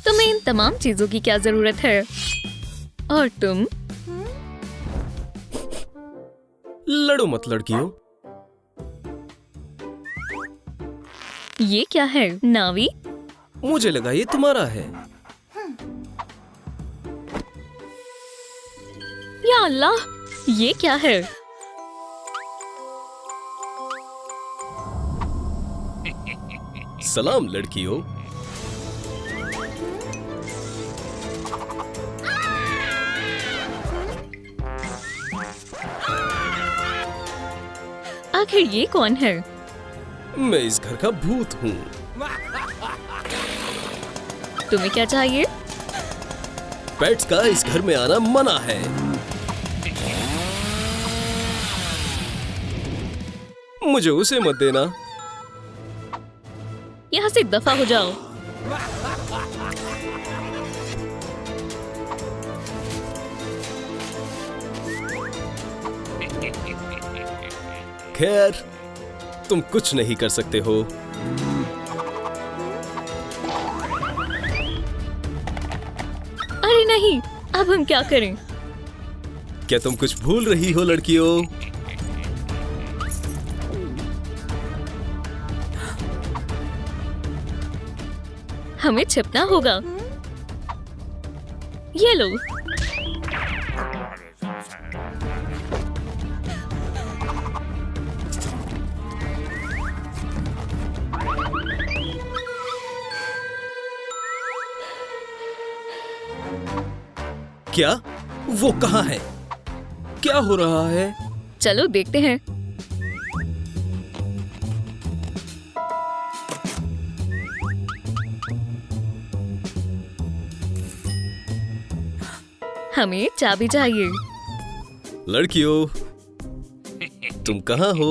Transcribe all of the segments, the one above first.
तुम्हें इन तमाम चीजों की क्या जरूरत है? और तुम? लड़ो मत लड़कियों। ये क्या है नावी? मुझे लगा ये तुम्हारा है। या अल्लाह, ये क्या है? सलाम लड़कियों। आखिर ये कौन है? मैं इस घर का भूत हूँ। तुम्हें क्या चाहिए? पेट्स का इस घर में आना मना है। मुझे उसे मत देना। यहाँ से दफा हो जाओ। खैर, तुम कुछ नहीं कर सकते हो। अरे नहीं, अब हम क्या करें? क्या तुम कुछ भूल रही हो लड़कियों? हमें छिपना होगा। ये लो। क्या? वो कहाँ है? क्या हो रहा है? चलो देखते हैं। हमें चाबी चाहिए। लड़कियों, तुम कहाँ हो?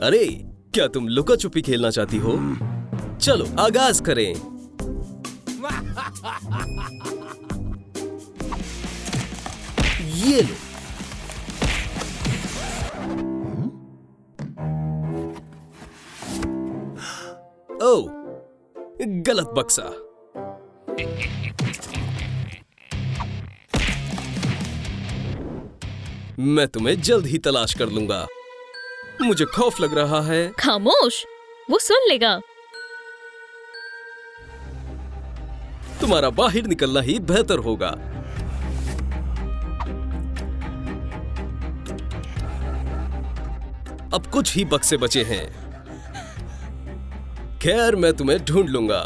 अरे, क्या तुम लुका छुपी खेलना चाहती हो? चलो आगाज करें। ये लो। ओह, गलत बक्सा। मैं तुम्हें जल्द ही तलाश कर लूंगा। मुझे खौफ लग रहा है। खामोश, वो सुन लेगा। तुम्हारा बाहर निकलना ही बेहतर होगा। अब कुछ ही बक्से बचे हैं। खैर, मैं तुम्हें ढूंढ लूंगा।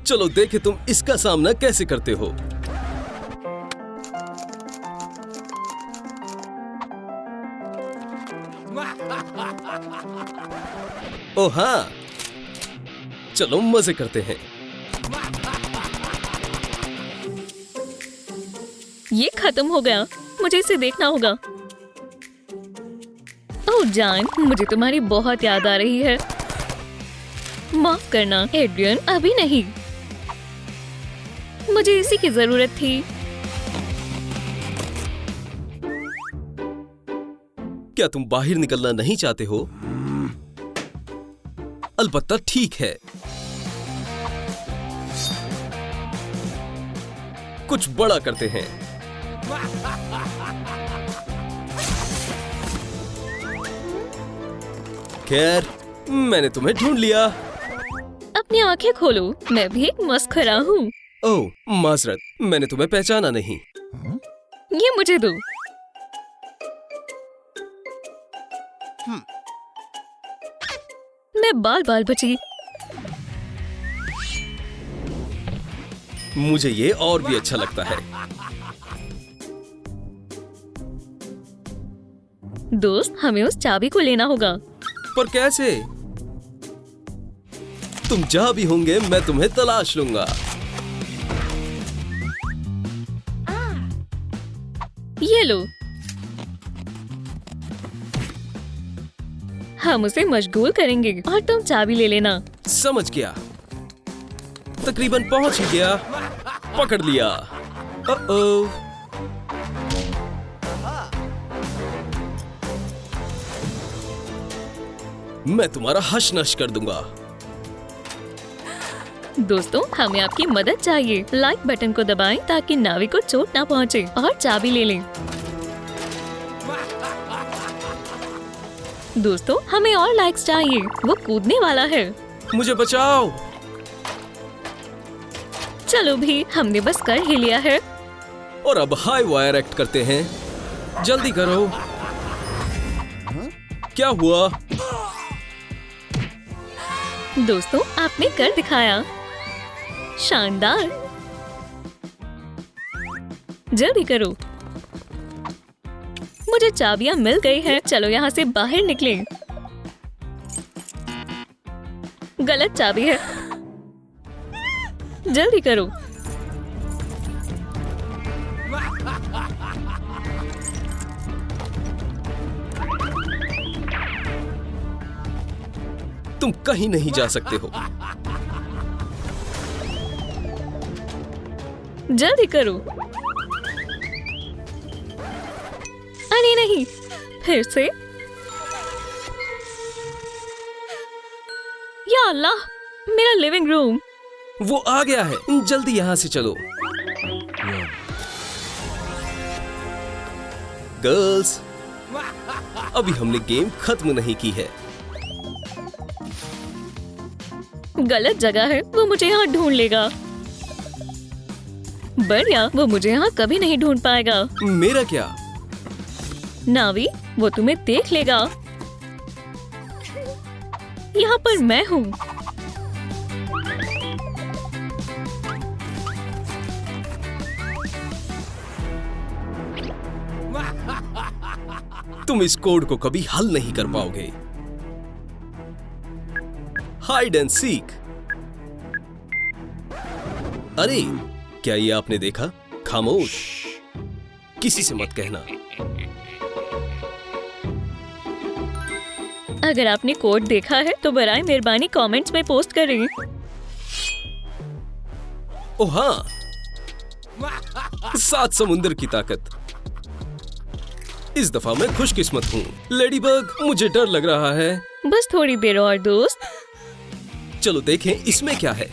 चलो देखे तुम इसका सामना कैसे करते हो। ओ हाँ, चलो मजे करते हैं। ये खत्म हो गया, मुझे इसे देखना होगा। ओह जान, मुझे तुम्हारी बहुत याद आ रही है। माफ करना एड्रियन, अभी नहीं। मुझे इसी की जरूरत थी। क्या तुम बाहर निकलना नहीं चाहते हो? अलबत्ता ठीक है। कुछ बड़ा करते हैं। खैर, मैंने तुम्हें ढूंढ लिया। अपनी आंखें खोलो, मैं भी एक मस्खरा हूँ। ओह, माजरत, मैंने तुम्हें पहचाना नहीं। ये मुझे दो। मैं बाल बाल बची। मुझे ये और भी अच्छा लगता है। दोस्त, हमें उस चाबी को लेना होगा। पर कैसे? तुम जहां भी होंगे मैं तुम्हें तलाश लूंगा। ये लो। हम उसे मशगूल करेंगे और तुम चाबी ले लेना। समझ गया। तकरीबन पहुंच ही गया। पकड़ लिया। ओ मैं तुम्हारा हश नश कर दूंगा। दोस्तों हमें आपकी मदद चाहिए। लाइक बटन को दबाएं ताकि नावी को चोट ना पहुंचे और चाबी ले लें। दोस्तों हमें और लाइक्स चाहिए। वो कूदने वाला है। मुझे बचाओ। चलो भी, हमने बस कर ही लिया है। और अब हाई वायर एक्ट करते हैं। जल्दी करो। क्या हुआ? दोस्तों आपने कर दिखाया। शानदार। जल्दी करो। मुझे चाबियां मिल गई हैं। चलो यहाँ से बाहर निकले। गलत चाबी है। जल्दी करो। तुम कहीं नहीं जा सकते हो। जल्दी करो। अरे नहीं, फिर से। या अल्लाह, मेरा लिविंग रूम। वो आ गया है। जल्दी यहाँ से चलो। गर्ल्स, अभी हमने गेम खत्म नहीं की है। गलत जगह है। वो मुझे यहाँ ढूंढ लेगा। बढ़िया, वो मुझे यहाँ कभी नहीं ढूंढ पाएगा। मेरा क्या? नावी, वो तुम्हें देख लेगा। यहाँ पर मैं हूँ। तुम इस कोड को कभी हल नहीं कर पाओगे। Hide and seek. अरे, क्या ये आपने देखा? खामोश, किसी से मत कहना। अगर आपने कोड देखा है तो बराए मेहरबानी कमेंट्स में पोस्ट करें। ओ हाँ, 7 समुंदर की ताकत। इस दफा मैं खुशकिस्मत हूँ। लेडीबग, मुझे डर लग रहा है। बस थोड़ी देर और दोस्त। चलो देखें इसमें क्या है।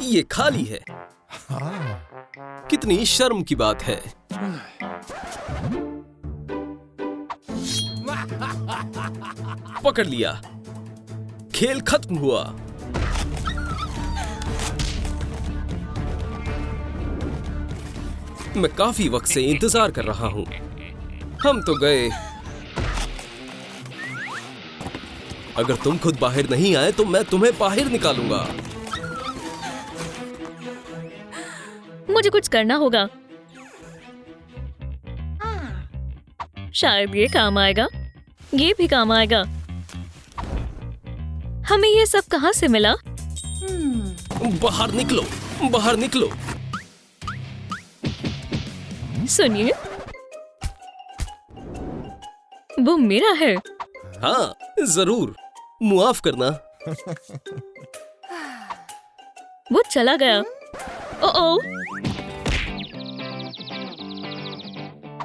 ये खाली है। कितनी शर्म की बात है। पकड़ लिया। खेल खत्म हुआ। मैं काफी वक्त से इंतजार कर रहा हूं। हम तो गए। अगर तुम खुद बाहर नहीं आए तो मैं तुम्हें बाहर निकालूंगा। मुझे कुछ करना होगा। शायद ये काम आएगा। ये भी काम आएगा। हमें ये सब कहाँ से मिला? बाहर निकलो, बाहर निकलो। सुनिए, वो मेरा है। हाँ जरूर, मुआफ करना। वो चला गया। ओ,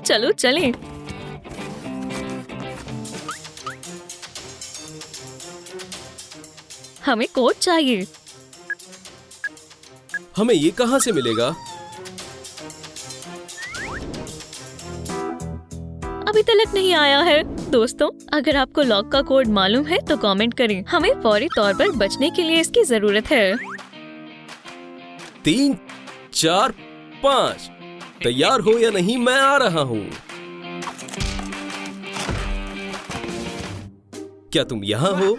चलो चलें। हमें कोड चाहिए। हमें ये कहाँ से मिलेगा? अभी तक नहीं आया है। दोस्तों, अगर आपको लॉक का कोड मालूम है तो कमेंट करें। हमें फौरी तौर पर बचने के लिए इसकी जरूरत है। 3, 4, 5। तैयार हो या नहीं? मैं आ रहा हूँ। क्या तुम यहाँ हो?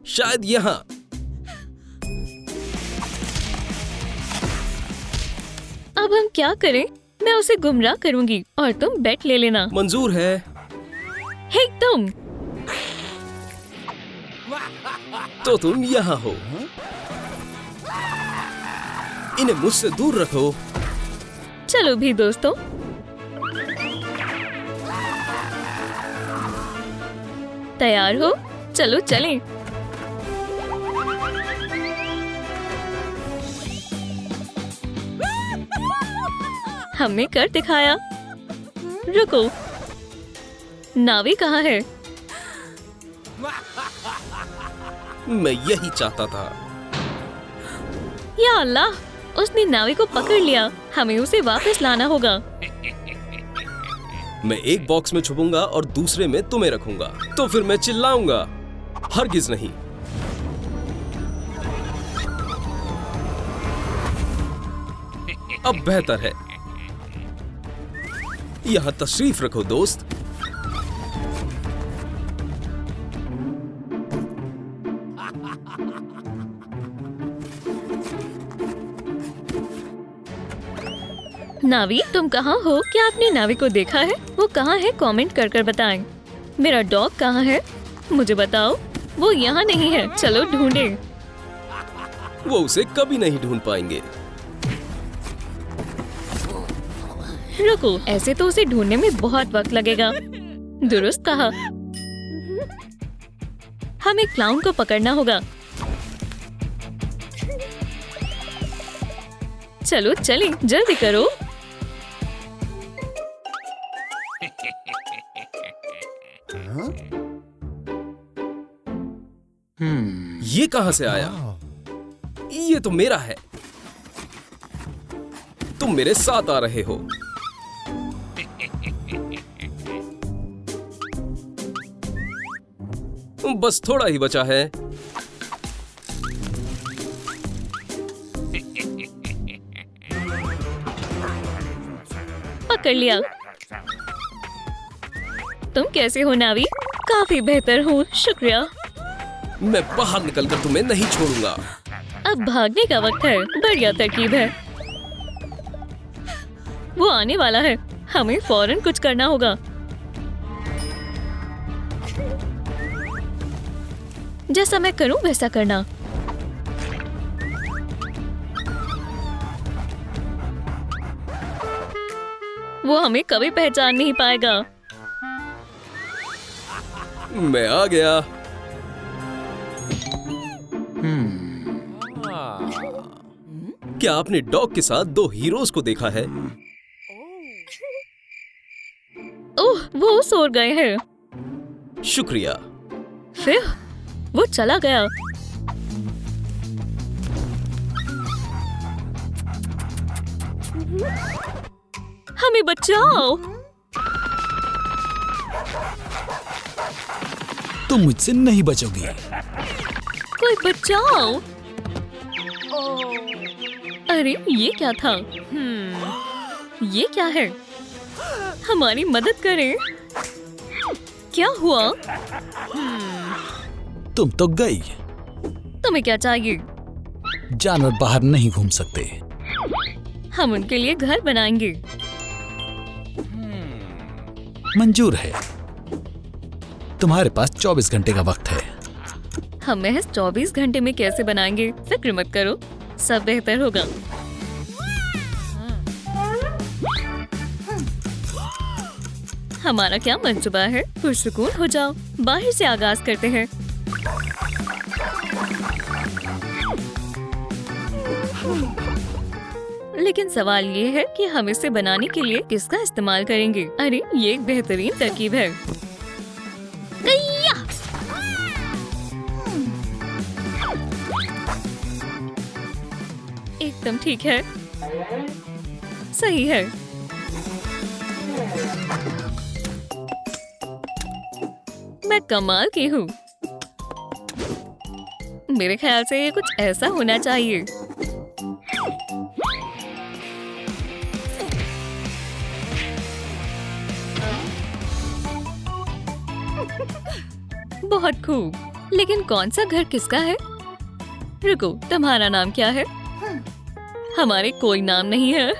शायद यहाँ। अब हम क्या करें? मैं उसे गुमराह करूंगी और तुम बेट ले लेना। मंजूर है। हे तुम! तो तुम यहाँ हो। इन्हें मुझसे दूर रखो। चलो भी दोस्तों। तैयार हो? चलो चलें। हमने कर दिखाया। रुको, नावी कहाँ है? मैं यही चाहता था। या अल्लाह, उसने नावी को पकड़ लिया। हमें उसे वापस लाना होगा। मैं एक बॉक्स में छुपूंगा और दूसरे में तुम्हें रखूंगा, तो फिर मैं चिल्लाऊंगा। हरगिज नहीं। अब बेहतर है। यहां तशरीफ रखो दोस्त। नावी, तुम कहाँ हो? क्या आपने नावी को देखा है? वो कहाँ है? कमेंट कर कर बताएं। मेरा डॉग कहाँ है? मुझे बताओ। वो यहाँ नहीं है। चलो ढूंढें। वो उसे कभी नहीं ढूंढ पाएंगे। रुको, ऐसे तो उसे ढूंढने में बहुत वक्त लगेगा। दुरुस्त कहा। हमें क्लाउन को पकड़ना होगा। चलो चलें, जल्दी करो। ये कहां से आया? ये तो मेरा है। तुम मेरे साथ आ रहे हो। बस थोड़ा ही बचा है। पकड़ लिया। तुम कैसे हो नावी? काफी बेहतर हूँ, शुक्रिया। मैं बाहर निकलकर तुम्हें नहीं छोड़ूंगा। अब भागने का वक्त है। बढ़िया तरकीब है। वो आने वाला है। हमें फौरन कुछ करना होगा। जैसा मैं करूं वैसा करना। वो हमें कभी पहचान नहीं पाएगा। मैं आ गया। क्या आपने डॉग के साथ दो हीरोज को देखा है? ओह, वो सो गए हैं। शुक्रिया। फिर वो चला गया। हमें बचाओ। तुम मुझसे नहीं बचोगी। कोई बचाओ। अरे ये क्या था? ये क्या है? हमारी मदद करें। क्या हुआ? तुम तो गई। तुम्हें क्या चाहिए? जानवर बाहर नहीं घूम सकते। हम उनके लिए घर बनाएंगे। मंजूर है। तुम्हारे पास 24 घंटे का वक्त है। हम महज 24 घंटे में कैसे बनाएंगे? फिक्र मत करो, सब बेहतर होगा। हमारा क्या मंसूबा है? पुरसुकून हो जाओ। बाहर से आगाज करते हैं। लेकिन सवाल ये है कि हम इसे बनाने के लिए किसका इस्तेमाल करेंगे? अरे ये एक बेहतरीन तरकीब है। कय्या! एकदम ठीक है। सही है। मैं कमाल की हूँ। मेरे ख्याल से ये कुछ ऐसा होना चाहिए। बहुत खूब। लेकिन कौन सा घर किसका है? रुको, तुम्हारा नाम क्या है? हमारे कोई नाम नहीं है।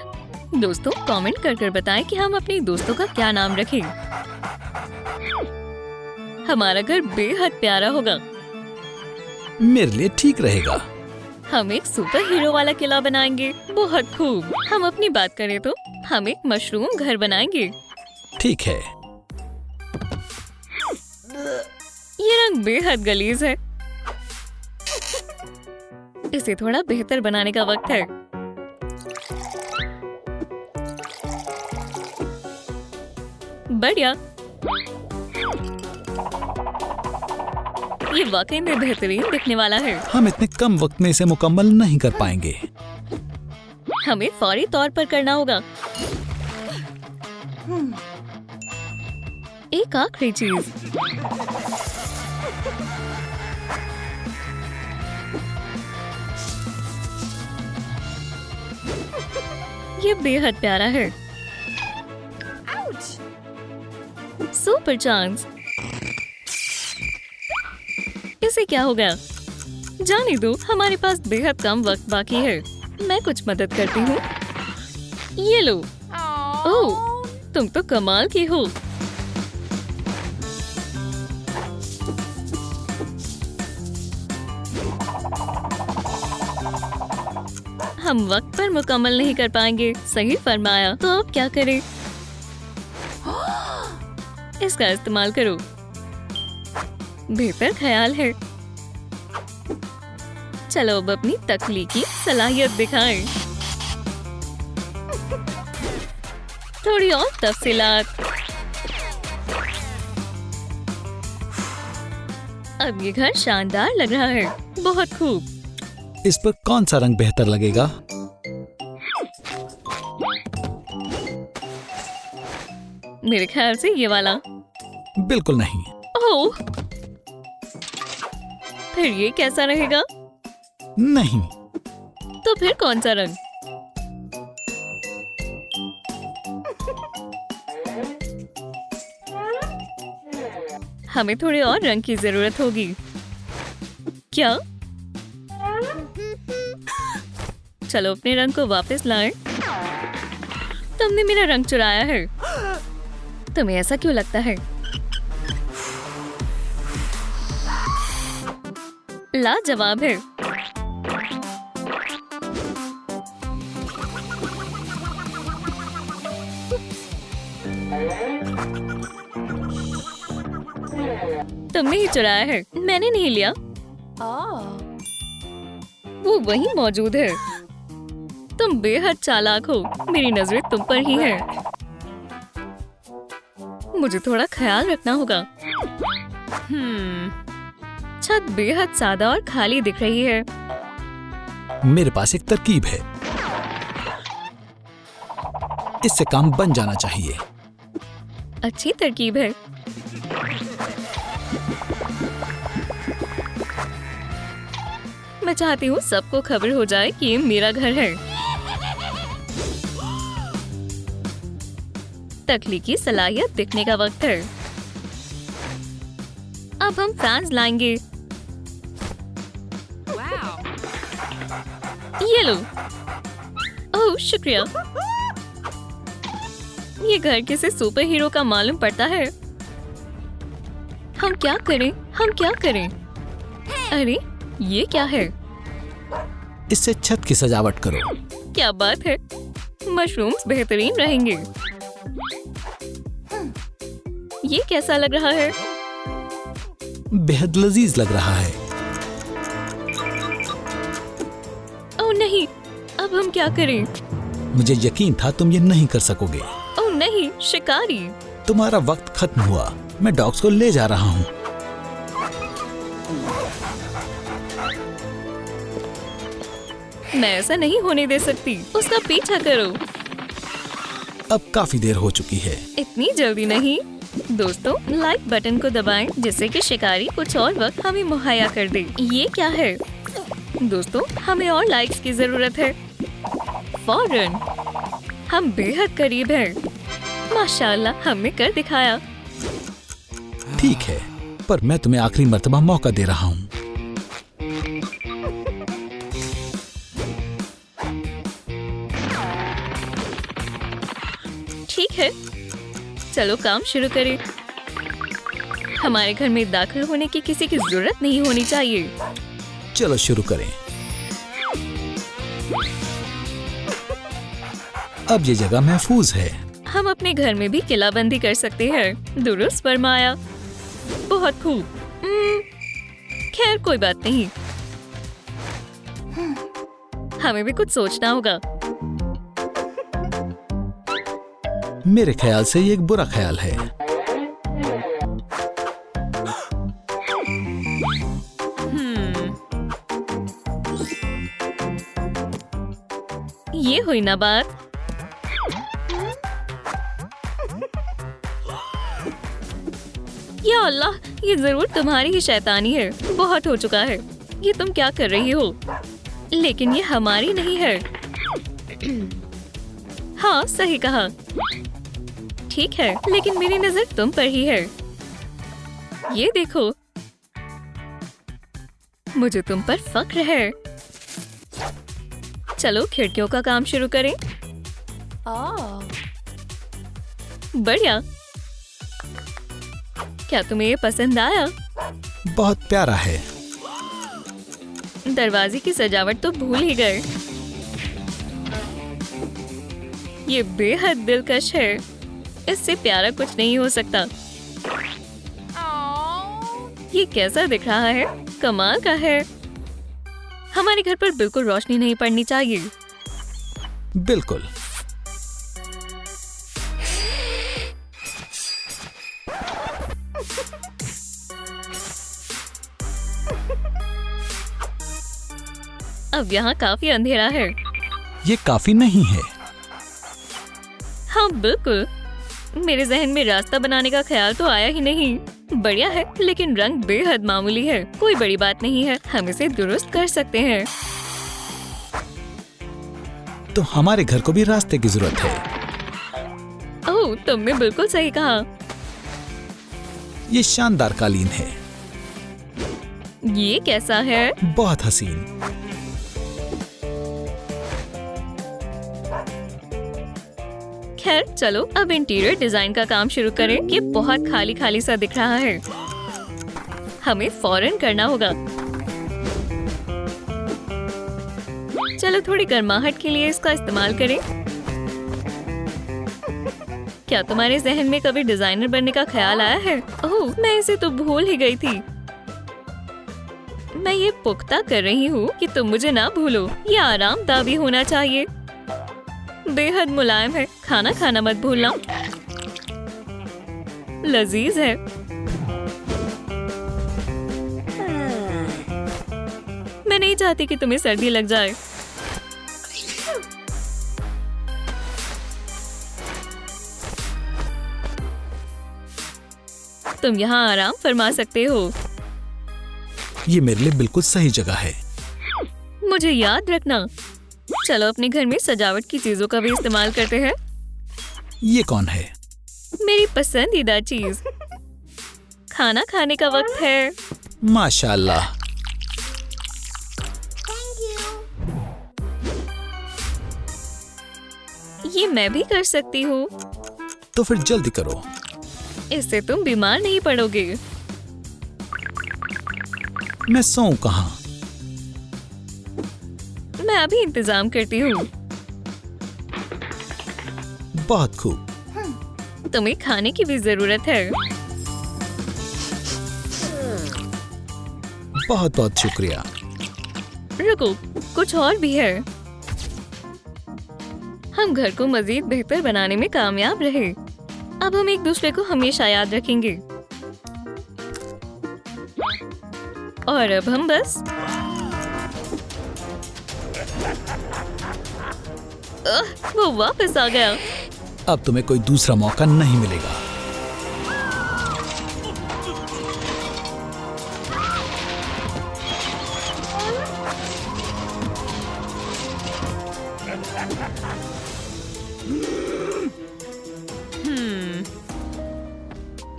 दोस्तों कमेंट कर कर बताएं कि हम अपने दोस्तों का क्या नाम रखें। हमारा घर बेहद प्यारा होगा। मेरे लिए ठीक रहेगा। हम एक सुपर हीरो वाला किला बनाएंगे। बहुत खूब। हम अपनी बात करें तो हम एक मशरूम घर बनाएंगे। ठीक है। ये रंग बेहद गलीज है। इसे थोड़ा बेहतर बनाने का वक्त है। बढ़िया। ये वाकई में बेहतरीन दिखने वाला है। हम इतने कम वक्त में इसे मुकम्मल नहीं कर पाएंगे। हमें फौरी तौर पर करना होगा। एक आखिरी चीज। ये बेहद प्यारा है। Super chance. इसे क्या हो गया? जाने दो, हमारे पास बेहद कम वक्त बाकी है। मैं कुछ मदद करती हूँ। ये लो। ओह, तुम तो कमाल की हो। हम वक्त पर मुकम्मल नहीं कर पाएंगे। सही फरमाया। तो अब क्या करें? इसका इस्तेमाल करो। बेहतर ख्याल है। चलो अब अपनी तख्लीकी सलाहियत दिखाएं। थोड़ी और तफसीलात। अब ये घर शानदार लग रहा है। बहुत खूब। इस पर कौन सा रंग बेहतर लगेगा? मेरे ख्याल से ये वाला। बिल्कुल नहीं। ओह, फिर ये कैसा रहेगा? नहीं। तो फिर कौन सा रंग? हमें थोड़े और रंग की जरूरत होगी। क्या? चलो अपने रंग को वापस लाएं। तुमने मेरा रंग चुराया है। तुम्हें ऐसा क्यों लगता है? लाजवाब है। तुमने ही चुराया है, मैंने नहीं लिया। वो वहीं मौजूद है। तुम बेहद चालाक हो। मेरी नजरें तुम पर ही हैं। मुझे थोड़ा ख्याल रखना होगा। छत बेहद सादा और खाली दिख रही है। मेरे पास एक तरकीब है। इससे काम बन जाना चाहिए। अच्छी तरकीब है। मैं चाहती हूँ सबको खबर हो जाए कि ये मेरा घर है। तख्लीकी सलाहियत दिखने का वक्त है। अब हम फैंस लाएंगे। ये लो। ओह शुक्रिया। ये घर किसी सुपर हीरो का मालूम पड़ता है। हम क्या करें? हम क्या करें? अरे ये क्या है? इससे छत की सजावट करो। क्या बात है। मशरूम्स बेहतरीन रहेंगे। ये कैसा लग रहा है? बेहद लजीज लग रहा है। ओह नहीं, अब हम क्या करें? मुझे यकीन था तुम ये नहीं कर सकोगे। ओह नहीं, शिकारी। तुम्हारा वक्त खत्म हुआ। मैं डॉग्स को ले जा रहा हूँ। मैं ऐसा नहीं होने दे सकती। उसका पीछा करो। अब काफी देर हो चुकी है। इतनी जल्दी नहीं। दोस्तों लाइक बटन को दबाएं जिससे कि शिकारी कुछ और वक्त हमें मुहैया कर दे। ये क्या है? दोस्तों हमें और लाइक्स की जरूरत है। फौरन। हम बेहद करीब हैं। माशाल्लाह हमने कर दिखाया। ठीक है, पर मैं तुम्हें आखिरी मर्तबा मौका दे रहा हूँ। ठीक है, चलो काम शुरू करें। हमारे घर में दाखिल होने की किसी की जरूरत नहीं होनी चाहिए। चलो शुरू करें। अब ये जगह महफूज है। हम अपने घर में भी किलाबंदी कर सकते हैं। दुरुस्त फरमाया। बहुत खूब। खैर कोई बात नहीं। हमें भी कुछ सोचना होगा। मेरे ख्याल से ये एक बुरा ख्याल है। ये हुई ना बात। या अल्लाह, ये जरूर तुम्हारी ही शैतानी है। बहुत हो चुका है। ये तुम क्या कर रही हो? लेकिन ये हमारी नहीं है। हाँ, सही कहा। ठीक है, लेकिन मेरी नजर तुम पर ही है। ये देखो, मुझे तुम पर फक्र है। चलो खिड़कियों का काम शुरू करें। बढ़िया। क्या तुम्हें ये पसंद आया? बहुत प्यारा है। दरवाजे की सजावट तो भूल ही गए। ये बेहद दिलकश है। इससे प्यारा कुछ नहीं हो सकता। ये कैसा दिख रहा है? कमाल का है। हमारे घर पर बिल्कुल रोशनी नहीं पड़नी चाहिए। बिल्कुल। अब यहाँ काफी अंधेरा है। ये काफी नहीं है। हाँ बिल्कुल। मेरे जहन में रास्ता बनाने का ख्याल तो आया ही नहीं। बढ़िया है, लेकिन रंग बेहद मामूली है। कोई बड़ी बात नहीं है, हम इसे दुरुस्त कर सकते हैं। तो हमारे घर को भी रास्ते की जरूरत है। ओह, तुमने बिल्कुल सही कहा। ये शानदार कालीन है। ये कैसा है? बहुत हसीन। खैर चलो अब इंटीरियर डिजाइन का काम शुरू करें। ये बहुत खाली खाली सा दिख रहा है। हमें फौरन करना होगा। चलो थोड़ी गर्माहट के लिए इसका इस्तेमाल करें। क्या तुम्हारे जहन में कभी डिजाइनर बनने का ख्याल आया है? ओह, मैं इसे तो भूल ही गई थी। मैं ये पुख्ता कर रही हूँ कि तुम मुझे ना भूलो। ये आरामदायक भी होना चाहिए। बेहद मुलायम है। खाना खाना मत भूलना। लजीज है। मैं नहीं चाहती कि तुम्हें सर्दी लग जाए। तुम यहाँ आराम फरमा सकते हो। ये मेरे लिए बिल्कुल सही जगह है। मुझे याद रखना। चलो अपने घर में सजावट की चीजों का भी इस्तेमाल करते हैं। ये कौन है? मेरी पसंदीदा चीज। खाना खाने का वक्त है। माशाल्लाह। ये मैं भी कर सकती हूँ। तो फिर जल्दी करो। इससे तुम बीमार नहीं पड़ोगे। मैं सोऊं कहाँ? मैं अभी इंतजाम करती हूँ। बहुत खूब। तुम्हें खाने की भी जरूरत है। बहुत बहुत शुक्रिया। रुको, कुछ और भी है। हम घर को मजीद बेहतर बनाने में कामयाब रहे। अब हम एक दूसरे को हमेशा याद रखेंगे। और अब हम बस वो वापस आ गया। अब तुम्हें कोई दूसरा मौका नहीं मिलेगा।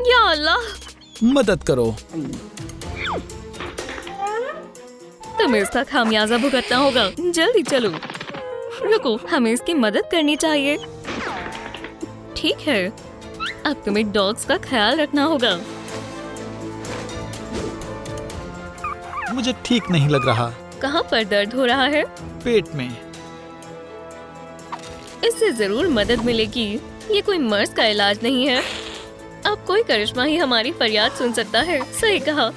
या अल्लाह, मदद करो। तुम्हें इसका खामियाजा भुगतना होगा। जल्दी चलो। रुको, हमें इसकी मदद करनी चाहिए। ठीक है, अब तुम्हें डॉग्स का ख्याल रखना होगा। मुझे ठीक नहीं लग रहा। कहाँ पर दर्द हो रहा है? पेट में। इससे जरूर मदद मिलेगी। ये कोई मर्ज का इलाज नहीं है। अब कोई करिश्मा ही हमारी फरियाद सुन सकता है। सही कहा,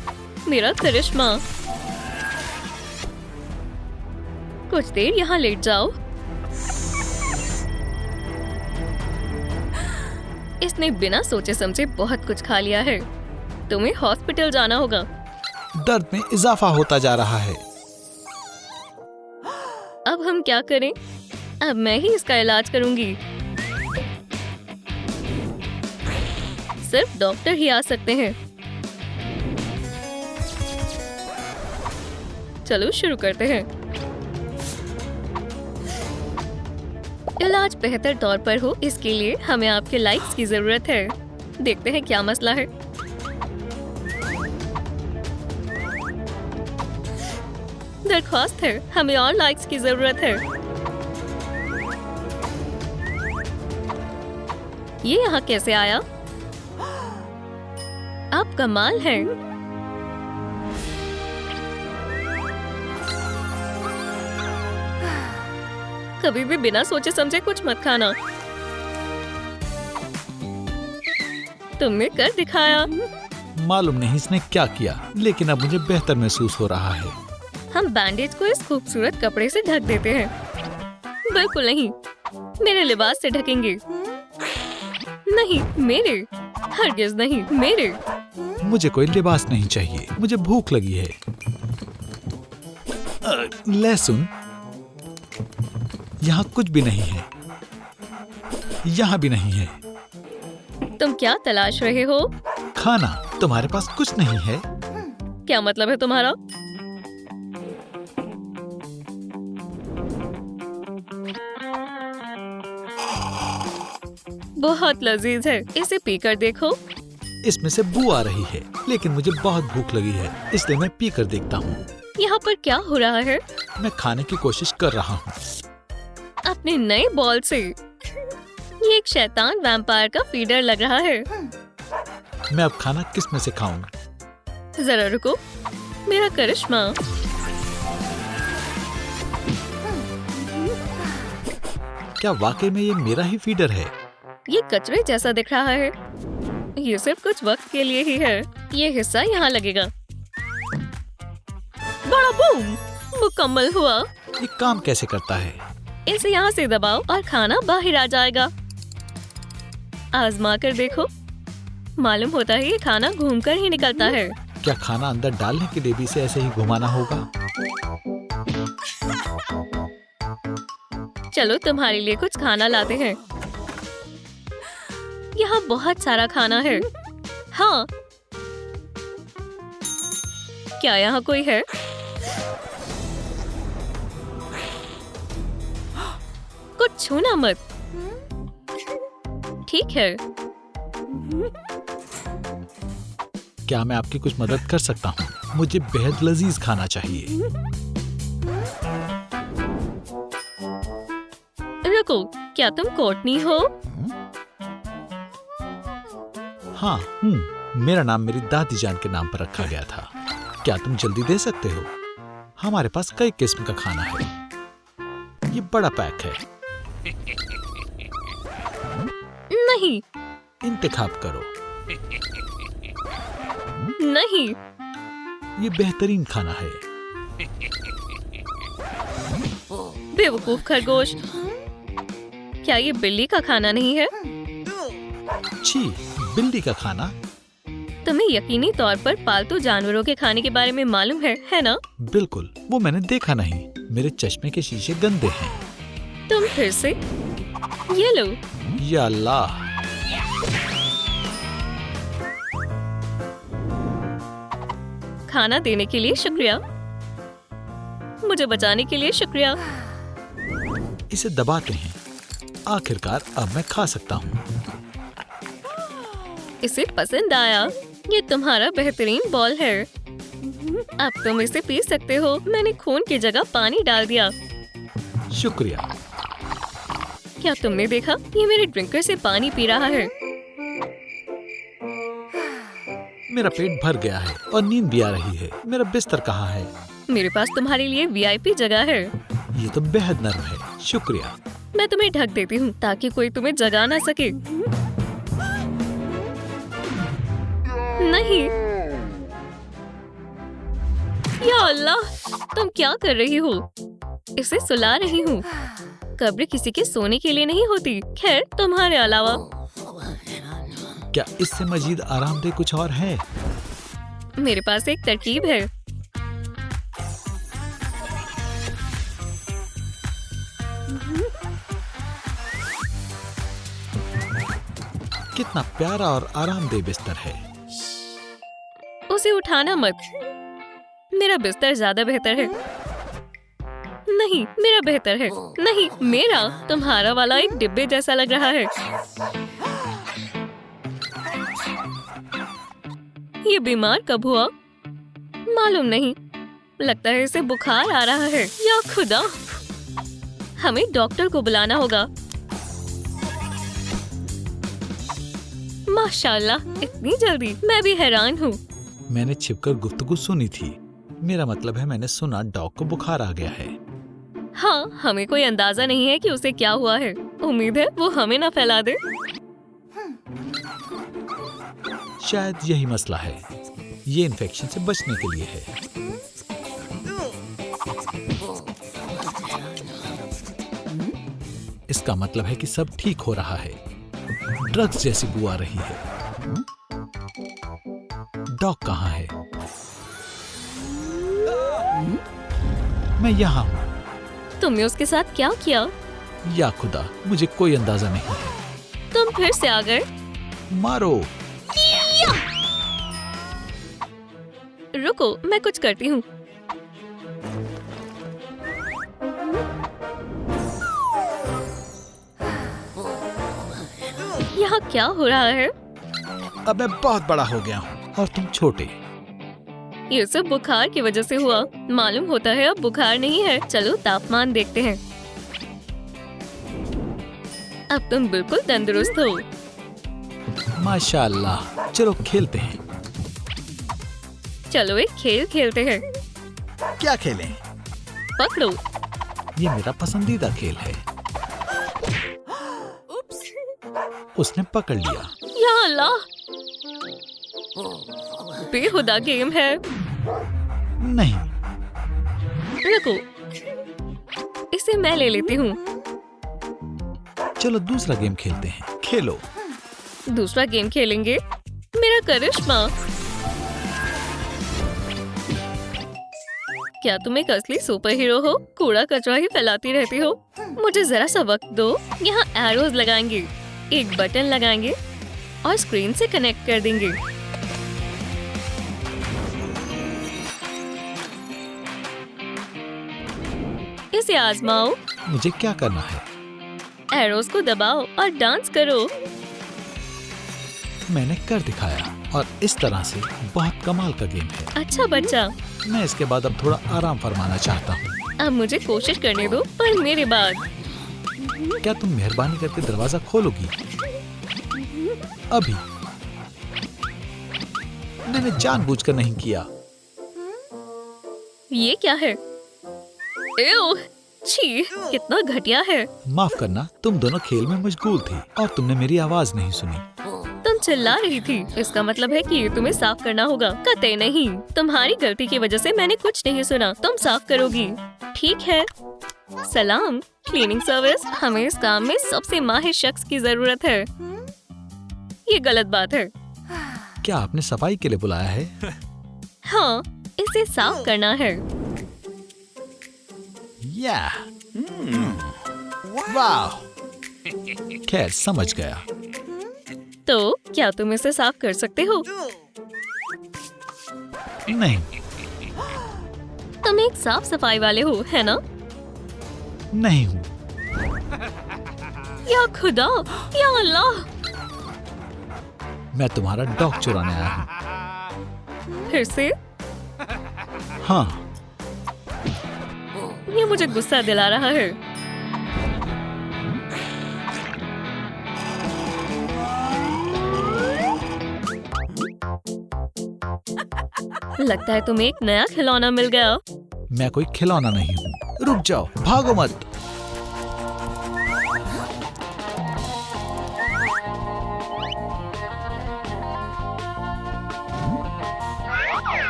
मेरा करिश्मा। कुछ देर यहाँ लेट जाओ। इसने बिना सोचे समझे बहुत कुछ खा लिया है। तुम्हें हॉस्पिटल जाना होगा। दर्द में इजाफा होता जा रहा है। अब हम क्या करें? अब मैं ही इसका इलाज करूंगी। सिर्फ डॉक्टर ही आ सकते हैं। चलो शुरू करते हैं। इलाज बेहतर तौर पर हो इसके लिए हमें आपके लाइक्स की जरूरत है। देखते हैं क्या मसला है। दरख्वास्त है, हमें और लाइक्स की जरूरत है। ये यहाँ कैसे आया? आप कमाल हैं। कभी भी बिना सोचे समझे कुछ मत खाना। तुमने कर दिखाया। मालूम नहीं इसने क्या किया, लेकिन अब मुझे बेहतर महसूस हो रहा है। हम बैंडेज को इस खूबसूरत कपड़े से ढक देते हैं। बिल्कुल नहीं, मेरे लिबास से ढकेंगे। नहीं, मेरे। हरगिज नहीं, मेरे। मुझे कोई लिबास नहीं चाहिए, मुझे भूख लगी है। लहसुन यहाँ कुछ भी नहीं है, यहाँ भी नहीं है। तुम क्या तलाश रहे हो? खाना। तुम्हारे पास कुछ नहीं है? क्या मतलब है तुम्हारा? बहुत लजीज है, इसे पीकर देखो। इसमें से बू आ रही है, लेकिन मुझे बहुत भूख लगी है, इसलिए मैं पी कर देखता हूँ। यहाँ पर क्या हो रहा है? मैं खाने की कोशिश कर रहा हूँ। अपने नए बॉल से। ये एक शैतान वैम्पायर का फीडर लग रहा है। मैं अब खाना किस में से खाऊं? जरा रुको, मेरा करिश्मा। क्या वाकई में ये मेरा ही फीडर है? ये कचरे जैसा दिख रहा है। ये सिर्फ कुछ वक्त के लिए ही है। ये हिस्सा यहाँ लगेगा। बड़ा बूम! मुकम्मल हुआ। ये काम कैसे करता है? इसे यहाँ से दबाओ और खाना बाहर आ जाएगा। आजमा कर देखो। मालूम होता है ये खाना घूमकर ही निकलता है। क्या खाना अंदर डालने के लिए भी इसे ऐसे ही घुमाना होगा? चलो तुम्हारे लिए कुछ खाना लाते हैं। यहाँ बहुत सारा खाना है। हाँ, क्या यहाँ कोई है? कुछ छूना मत। ठीक है। क्या मैं आपकी कुछ मदद कर सकता हूँ? मुझे बेहद लजीज खाना चाहिए। रुको, क्या तुम कोर्टनी हो? हाँ हूँ। मेरा नाम मेरी दादी जान के नाम पर रखा गया था। क्या तुम जल्दी दे सकते हो? हमारे पास कई किस्म का खाना है। ये बड़ा पैक है। नहीं। इंतखाब करो। नहीं। ये बेहतरीन खाना है। बेवकूफ खरगोश, क्या ये बिल्ली का खाना नहीं है? छी, बिल्ली का खाना? तुम्हें यकीनी तौर पर पालतू जानवरों के खाने के बारे में मालूम है ना? बिल्कुल, वो मैंने देखा नहीं। मेरे चश्मे के शीशे गंदे हैं। तुम फिर से? ये लो। या अल्लाह! खाना देने के लिए शुक्रिया। मुझे बचाने के लिए शुक्रिया। इसे दबाते हैं। आखिरकार अब मैं खा सकता हूँ। इसे पसंद आया। ये तुम्हारा बेहतरीन बॉल है। अब तुम इसे पी सकते हो। मैंने खून की जगह पानी डाल दिया। शुक्रिया। क्या तुमने देखा? ये मेरे ड्रिंकर से पानी पी रहा है। मेरा पेट भर गया है और नींद भी आ रही है। मेरा बिस्तर कहाँ है? मेरे पास तुम्हारे लिए वीआईपी जगह है। ये तो बेहद नर्म है। शुक्रिया। मैं तुम्हें ढक देती हूँ ताकि कोई तुम्हें जगा ना सके। नहीं। या अल्लाह, तुम क्या कर रही हो? इसे सुला रही हूँ। कब्र किसी के सोने के लिए नहीं होती। खैर, तुम्हारे अलावा। क्या इससे मजीद आरामदेह कुछ और है? मेरे पास एक तरकीब है। कितना प्यारा और आरामदेह बिस्तर है। उसे उठाना मत। मेरा बिस्तर ज्यादा बेहतर है। नहीं, मेरा बेहतर है। नहीं, मेरा। तुम्हारा वाला एक डिब्बे जैसा लग रहा है। ये बीमार कब हुआ? मालूम नहीं। लगता है इसे बुखार आ रहा है। या खुदा, हमें डॉक्टर को बुलाना होगा। माशाल्लाह, इतनी जल्दी। मैं भी हैरान हूँ। मैंने छिपकर गुफ्तगू सुनी थी। मेरा मतलब है मैंने सुना डॉग को बुखार आ गया है। हाँ, हमें कोई अंदाजा नहीं है कि उसे क्या हुआ है। उम्मीद है वो हमें ना फैला दे। शायद यही मसला है। ये इन्फेक्शन से बचने के लिए है। इसका मतलब है कि सब ठीक हो रहा है। ड्रग्स जैसी बू आ रही है। डॉग कहाँ है? मैं यहाँ हूँ। तुमने उसके साथ क्या किया? या खुदा, मुझे कोई अंदाजा नहीं है। तुम फिर से आ गए। मारो। रुको, मैं कुछ करती हूँ। यहाँ क्या हो रहा है? अब मैं बहुत बड़ा हो गया हूँ और तुम छोटे। ये सब बुखार की वजह से हुआ। मालूम होता है अब बुखार नहीं है। चलो तापमान देखते हैं। अब तुम बिल्कुल तंदुरुस्त हो। माशाल्लाह। चलो खेलते हैं। चलो एक खेल खेलते हैं। क्या खेलें? पकड़ो। ये मेरा पसंदीदा खेल है। उसने पकड़ लिया। या अल्लाह, बेहुदा गेम है। नहीं। रुको, इसे मैं ले लेती हूँ। चलो दूसरा गेम खेलते हैं। खेलो। दूसरा गेम खेलेंगे। मेरा करिश्मा। क्या तुम एक असली सुपर हीरो हो? कूड़ा कचरा ही फैलाती रहती हो। मुझे जरा सा वक्त दो। यहाँ एरोज लगाएंगे, एक बटन लगाएंगे और स्क्रीन से कनेक्ट कर देंगे। इसे आजमाओ। मुझे क्या करना है? एरोज को दबाओ और डांस करो। मैंने कर दिखाया और इस तरह से बहुत कमाल का गेम है। अच्छा बच्चा। मैं इसके बाद अब थोड़ा आराम फरमाना चाहता हूँ। अब मुझे कोशिश करने दो, पर मेरे बाद। क्या तुम मेहरबानी करके दरवाजा खोलोगी? अभी। मैंने जानबूझकर नहीं किया। ये क्या है? एव, छी, कितना घटिया है। माफ करना, तुम दोनों खेल में मशगूल थी और तुमने मेरी आवाज नहीं सुनी। तुम चिल्ला रही थी। इसका मतलब है कि ये तुम्हें साफ करना होगा। कतई नहीं, तुम्हारी गलती की वजह से मैंने कुछ नहीं सुना। तुम साफ करोगी। ठीक है। सलाम क्लीनिंग सर्विस। हमें इस काम में सबसे माहिर शख्स की जरूरत है। ये गलत बात है। क्या आपने सफाई के लिए बुलाया है? हाँ, इसे साफ करना है। या वाह। खैर, समझ गया। तो क्या तुम इसे साफ कर सकते हो? नहीं। तुम एक साफ सफाई वाले हो, है ना? नहीं हूँ। या खुदा, या अल्लाह। मैं तुम्हारा डॉग चुराने आया हूँ। फिर से? हाँ। ये मुझे गुस्सा दिला रहा है। लगता है तुम्हें एक नया खिलौना मिल गया। मैं कोई खिलौना नहीं हूँ। रुक जाओ, भागो मत।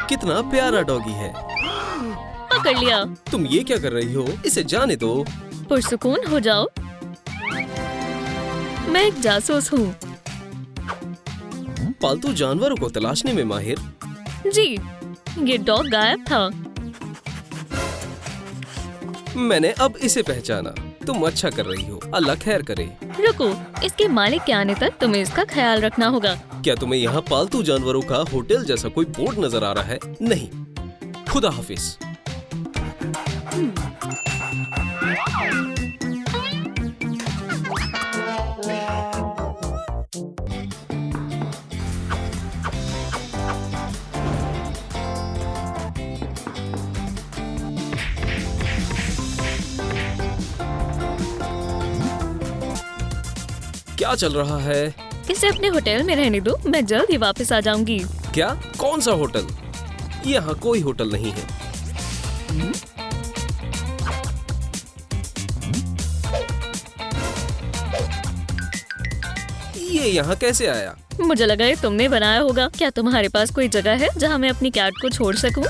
कितना प्यारा डॉगी है। पकड़ लिया। तुम ये क्या कर रही हो? इसे जाने दो। पुरसुकून हो जाओ। मैं एक जासूस हूँ। पालतू जानवरों को तलाशने में माहिर। जी, ये डॉग गायब था। मैंने अब इसे पहचाना। तुम अच्छा कर रही हो, अल्लाह खैर करे। रुको, इसके मालिक के आने तक तुम्हें इसका ख्याल रखना होगा। क्या तुम्हें यहाँ पालतू जानवरों का होटल जैसा कोई बोर्ड नजर आ रहा है? नहीं। खुदा हाफिज। क्या चल रहा है? इसे अपने होटल में रहने दो, मैं जल्द ही वापस आ जाऊंगी। क्या? कौन सा होटल? यहाँ कोई होटल नहीं है। ये यहाँ कैसे आया? मुझे लगा ये तुमने बनाया होगा। क्या तुम्हारे पास कोई जगह है जहाँ मैं अपनी कैट को छोड़ सकूं?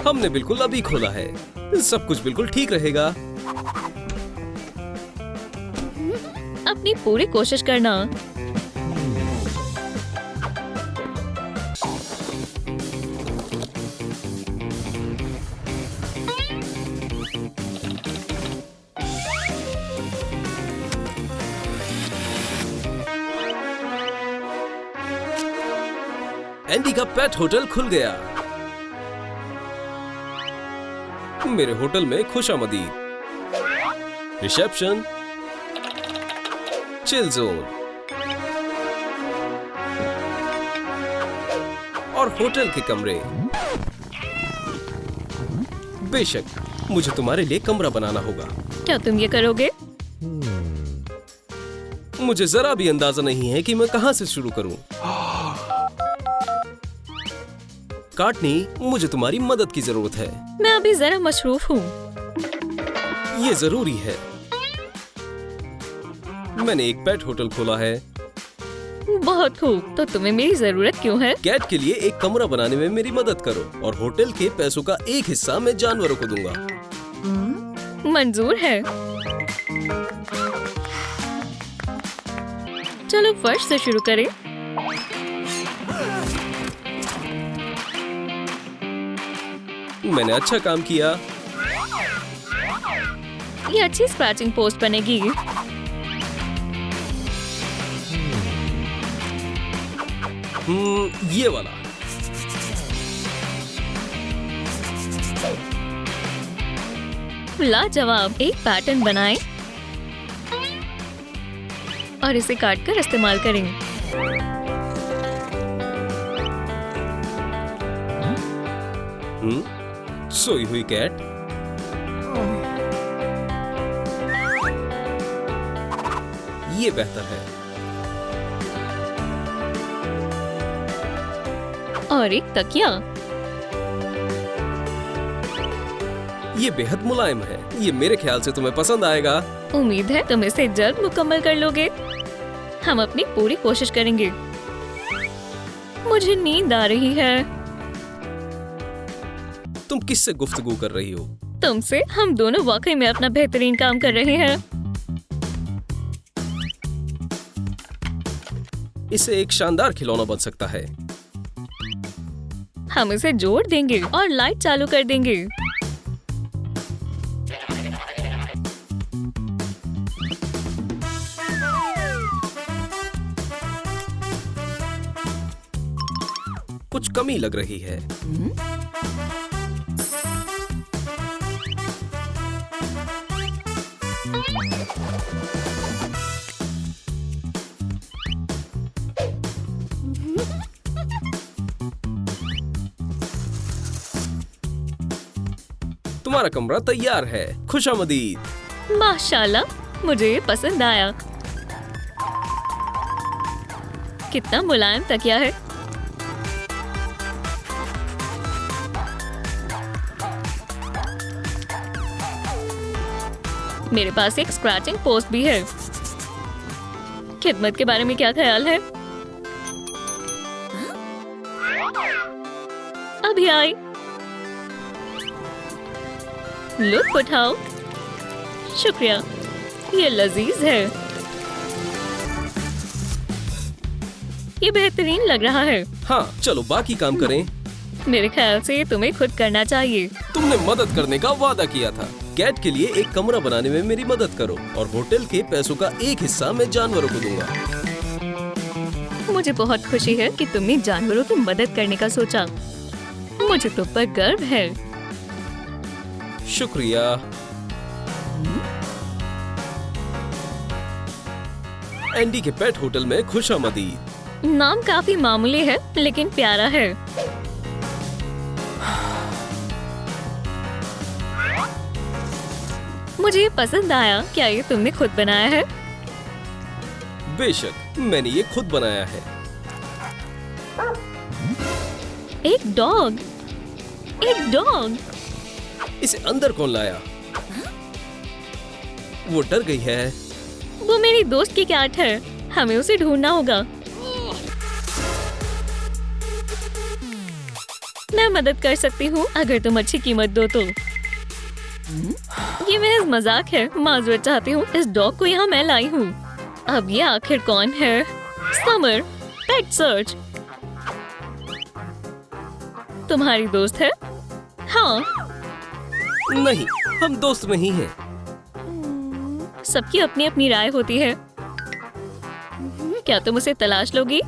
हमने बिल्कुल अभी खोला है, सब कुछ बिल्कुल ठीक रहेगा। अपनी पूरी कोशिश करना। एंडी का पेट होटल खुल गया। मेरे होटल में खुशामदीद। रिसेप्शन, चिल जोन और होटल के कमरे। बेशक, मुझे तुम्हारे लिए कमरा बनाना होगा। क्या तुम ये करोगे? मुझे जरा भी अंदाजा नहीं है कि मैं कहां से शुरू करूं। काटनी, मुझे तुम्हारी मदद की जरूरत है। मैं अभी जरा मशरूफ हूँ। ये जरूरी है। मैंने एक पेट होटल खोला है। बहुत खूब, तो तुम्हें मेरी जरूरत क्यों है? कैट के लिए एक कमरा बनाने में मेरी मदद करो और होटल के पैसों का एक हिस्सा मैं जानवरों को दूंगा। मंजूर है। चलो फर्श से शुरू करें। मैंने अच्छा काम किया। ये अच्छी स्क्रैचिंग पोस्ट बनेगी। ये वाला। लाजवाब। एक पैटर्न बनाएं और इसे काटकर इस्तेमाल करें। सोई हुई कैट। ये बेहतर है। और एक तकिया। ये बेहद मुलायम है। ये मेरे ख्याल से तुम्हें पसंद आएगा। उम्मीद है तुम इसे जल्द मुकम्मल कर लोगे। हम अपनी पूरी कोशिश करेंगे। मुझे नींद आ रही है। तुम किससे गुफ्तगू कर रही हो? तुमसे। हम दोनों वाकई में अपना बेहतरीन काम कर रहे हैं। इसे एक शानदार खिलौना बन सकता है। हम इसे जोड़ देंगे और लाइट चालू कर देंगे। कुछ कमी लग रही है। तुम्हारा कमरा तैयार है। खुशामदीद। माशाल्लाह, मुझे ये पसंद आया। कितना मुलायम तकिया है। मेरे पास एक स्क्रैचिंग पोस्ट भी है। खिदमत के बारे में क्या ख्याल है? अभी आई। लुत्फ उठाओ। शुक्रिया, ये लजीज है। ये बेहतरीन लग रहा है। हाँ, चलो बाकी काम करें। मेरे ख्याल से ये तुम्हें खुद करना चाहिए। तुमने मदद करने का वादा किया था। कैट के लिए एक कमरा बनाने में मेरी मदद करो और होटल के पैसों का एक हिस्सा मैं जानवरों को दूंगा। मुझे बहुत खुशी है कि तुमने जानवरों की मदद करने का सोचा। मुझे तुम पर गर्व है। शुक्रिया। एंडी के पेट होटल में खुशामदीद। नाम काफी मामूली है लेकिन प्यारा है। मुझे ये पसंद आया। क्या ये तुमने खुद बनाया है? बेशक, मैंने ये खुद बनाया है। एक डॉग। एक डॉग। इसे अंदर कौन लाया? वो डर गई है। वो मेरी दोस्त की कैट है। हमें उसे ढूंढना होगा। मैं मदद कर सकती हूँ अगर तुम अच्छी कीमत दो तो। ये महज मजाक है। माजूर चाहती हूँ। इस डॉग को यहाँ मैं लाई हूँ। अब ये आखिर कौन है? समर, पेट सर्च। तुम्हारी दोस्त है? हाँ। नहीं, हम दोस्त नहीं हैं। सबकी अपनी अपनी राय होती है। क्या तुम उसे तलाश लोगी?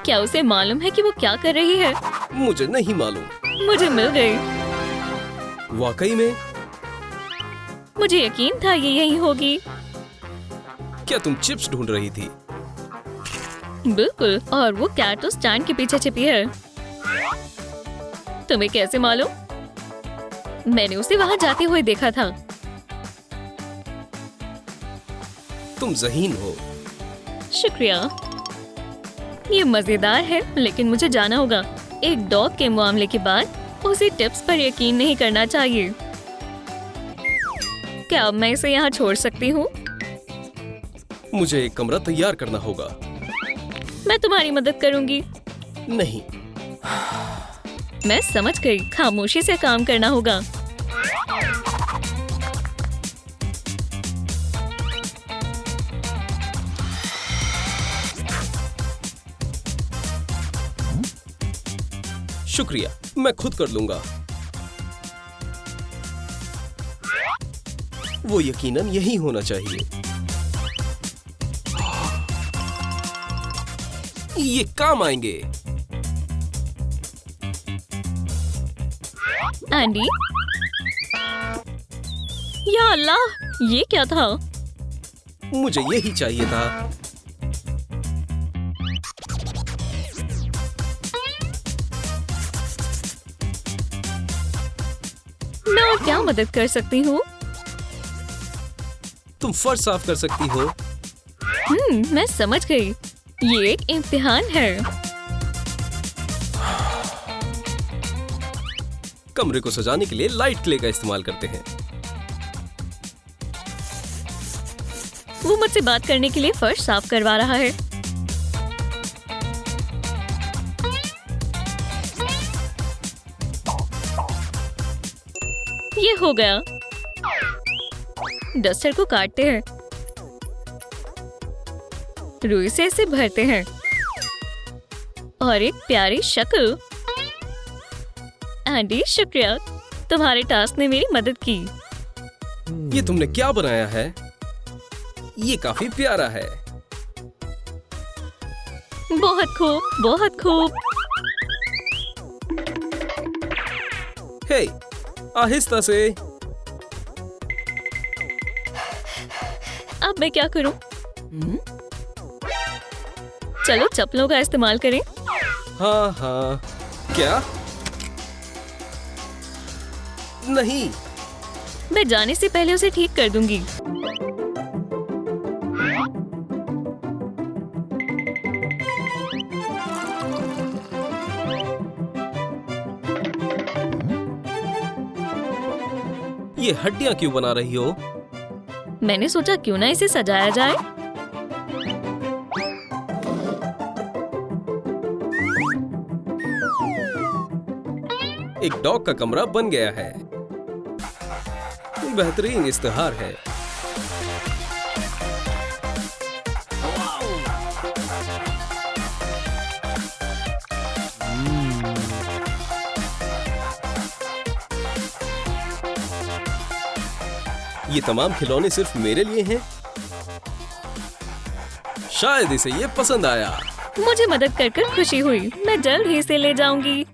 क्या उसे मालूम है कि वो क्या कर रही है? मुझे नहीं मालूम। मुझे मिल गई। वाकई में? मुझे यकीन था ये यही होगी। क्या तुम चिप्स ढूंढ रही थी? बिल्कुल, और वो कैट उस स्टैंड के पीछे छिपी है। तुम्हें कैसे मालूम? मैंने उसे वहां जाते हुए देखा था। तुम ज़हीन हो। शुक्रिया। ये मजेदार है लेकिन मुझे जाना होगा। एक डॉग के मामले के बाद उसे टिप्स पर यकीन नहीं करना चाहिए। क्या अब मैं इसे यहाँ छोड़ सकती हूँ? मुझे एक कमरा तैयार करना होगा। मैं तुम्हारी मदद करूंगी। नहीं। मैं समझ गई। खामोशी से काम करना होगा। शुक्रिया, मैं खुद कर लूंगा। वो यकीनन यही होना चाहिए। ये काम आएंगे। एंडी, या अल्लाह, ये क्या था? मुझे यही चाहिए था। मैं और क्या मदद कर सकती हूँ? तुम फर्श साफ कर सकती हो। मैं समझ गई। ये एक इम्तिहान है। कमरे को सजाने के लिए लाइट क्ले का इस्तेमाल करते हैं। वो मुझसे बात करने के लिए फर्श साफ करवा रहा है। ये हो गया। डस्टर को काटते हैं। रुई से इसे भरते हैं और एक प्यारी शक्ल। एंडी, शुक्रिया। तुम्हारे टास्क ने मेरी मदद की। ये तुमने क्या बनाया है? ये काफी प्यारा है। बहुत खूब, बहुत खूब। हे, आहिस्ता से। अब मैं क्या करूं? चलो चप्पलों का इस्तेमाल करें। हाँ हाँ। क्या? नहीं। मैं जाने से पहले उसे ठीक कर दूंगी। ये हड्डियां क्यों बना रही हो? मैंने सोचा क्यों ना इसे सजाया जाए। एक डॉग का कमरा बन गया है। बिल्कुल बेहतरीन इश्तिहार है। ये तमाम खिलौने सिर्फ मेरे लिए हैं। शायद इसे ये पसंद आया। मुझे मदद कर खुशी हुई। मैं जल्द ही इसे ले जाऊंगी।